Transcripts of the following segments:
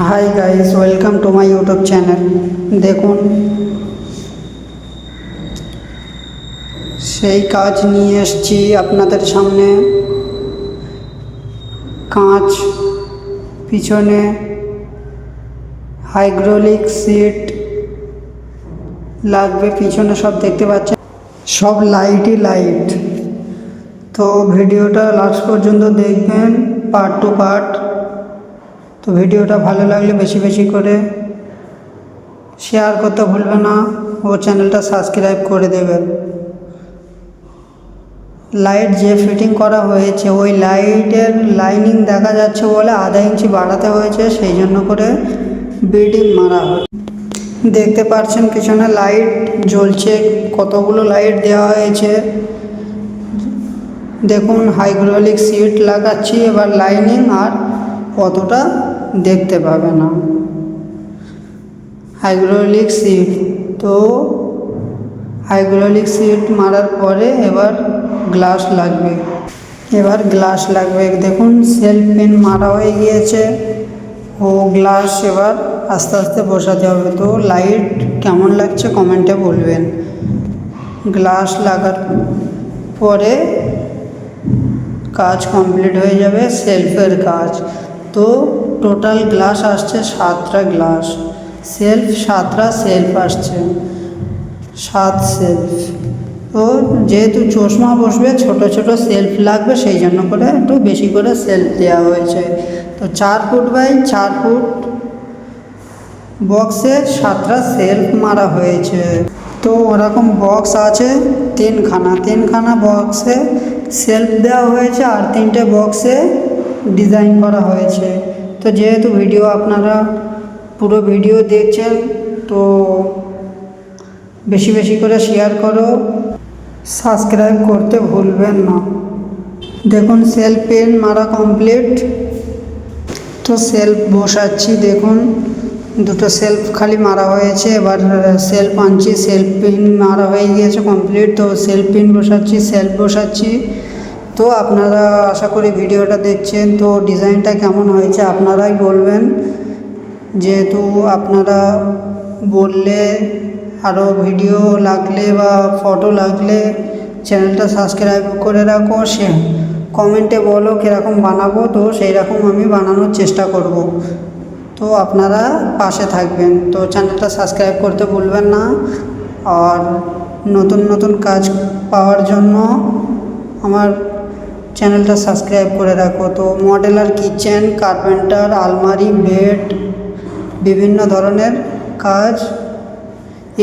Hi guys, welcome to my YouTube channel. দেখুন, সেই কাজ নিয়ে এসেছি আপনাদের সামনে। কাঁচ, পিছনে হাইড্রোলিক সিট লাগবে, পিছনে সব দেখতে পাচ্ছেন, সব লাইটই লাইট। তো ভিডিওটা লাস্ট পর্যন্ত দেখবেন, পার্ট টু পার্ট। তো ভিডিওটা ভালো লাগলে বেশি বেশি করে শেয়ার করতে ভুলবেন না ও চ্যানেলটা সাবস্ক্রাইব করে দেবেন। লাইট যে ফিটিং করা হয়েছে, ওই লাইটের লাইনিং দেখা যাচ্ছে বলে আধা ইঞ্চি বাড়াতে হয়েছে, সেই জন্য করে বিল্ডিং মারা হয়। দেখতে পাচ্ছেন পিছনে লাইট জ্বলছে, কতগুলো লাইট দেওয়া হয়েছে। দেখুন, হাইড্রোলিক সিট লাগাচ্ছি, এবার লাইনিং আর অতটা দেখতে পাবে না। হাইড্রোলিক সিট, তো হাইড্রোলিক সিট মারার পরে এবার গ্লাস লাগবে। দেখুন, সেলফ পিন মারা হয়ে গিয়েছে, ও গ্লাস এবার আস্তে আস্তে বসাতে হবে। তো লাইট কেমন লাগছে কমেন্টে বলবেন। গ্লাস লাগার পরে কাজ কমপ্লিট হয়ে যাবে, সেলফের কাজ। তো টোটাল গ্লাস আসছে 7টা গ্লাস, সেলফ 7টা সেলফ আসছে, 7 সেলফ। তো যেহেতু চশমা বসবে, ছোট ছোট সেলফ লাগবে, সেই জন্য করে একটু বেশি করে সেলফ দেওয়া হয়েছে। তো 4 ফুট বাই 4 ফুট বক্সে 7টা সেলফ মারা হয়েছে। তো ওরকম বক্স আছে 3খানা বক্সে সেলফ দেওয়া হয়েছে, আর 3টে বক্সে ডিজাইন করা হয়েছে। তো যেহেতু ভিডিও আপনারা পুরো ভিডিও দেখছেন, তো বেশি বেশি করে শেয়ার করো, সাবস্ক্রাইব করতে ভুলবেন না। দেখুন, সেলফ পেন মারা কমপ্লিট। তো সেলফ বসাচ্ছি, দেখুন 2টো সেলফ খালি মারা হয়েছে, এবার সেলফ আনছি, সেলফ পিন মারা হয়ে গিয়েছে কমপ্লিট। তো সেলফ পিন বসাচ্ছি, সেলফ বসাচ্ছি। তো আপনারা আশা করি ভিডিওটা দেখছেন, তো ডিজাইনটা কেমন হয়েছে আপনারাই বলবেন। যেহেতু আপনারা বললে, আরও ভিডিও লাগলে বা ফটো লাগলে চ্যানেলটা সাবস্ক্রাইব করে রাখো, সে কমেন্টে বলো কীরকম বানাবো, তো সেই রকম আমি বানানোর চেষ্টা করব। তো আপনারা পাশে থাকবেন, তো চ্যানেলটা সাবস্ক্রাইব করতে ভুলবেন না। আর নতুন নতুন কাজ পাওয়ার জন্য আমার চ্যানেলটা সাবস্ক্রাইব করে রাখো। তো মডেলার কিচেন, কার্পেন্টার, আলমারি, বেড, বিভিন্ন ধরনের কাজ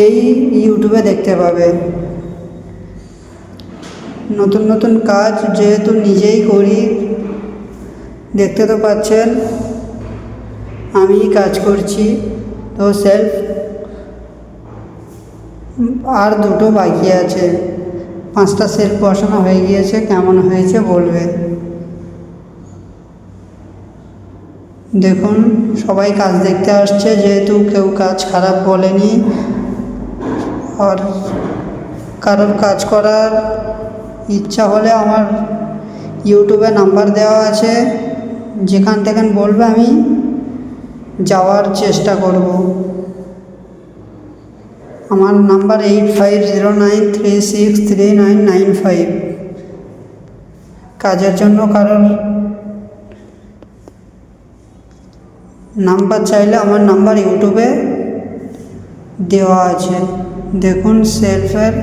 এই ইউটিউবে দেখতে পাবে। নতুন নতুন কাজ যেহেতু নিজেই করি, দেখতে তো পাচ্ছেন আমি কাজ করছি। তো সেলফ আর 2টো বাকি আছে, 5টা সেলফ বসানো হয়ে গিয়েছে। কেমন হয়েছে বলবে। দেখুন, সবাই কাজ দেখতে আসছে, যেহেতু কেউ কাজ খারাপ বলেনি। আর কারোর কাজ করার ইচ্ছা হলে আমার ইউটিউবে নাম্বার দেওয়া আছে, যেখান থেকে বলবে আমি যাওয়ার চেষ্টা করব। আমার নাম্বার 8509363995। কাজের জন্য কারোর নাম্বার চাইলে আমার নাম্বার ইউটিউবে দেওয়া আছে। দেখুন, সেলফের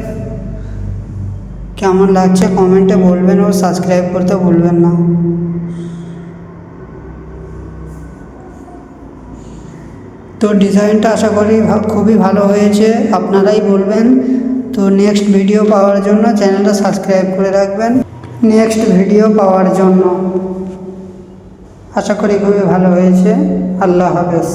কেমন লাগছে কমেন্টে বলবেন, ও সাবস্ক্রাইব করতে ভুলবেন না। তো ডিজাইনটা আশা করি খুবই ভালো হয়েছে, আপনারাই বলবেন। তো নেক্সট ভিডিও পাওয়ার জন্য চ্যানেলটা সাবস্ক্রাইব করে রাখবেন, নেক্সট ভিডিও পাওয়ার জন্য। আশা করি খুবই ভালো হয়েছে। আল্লাহ হাফেজ।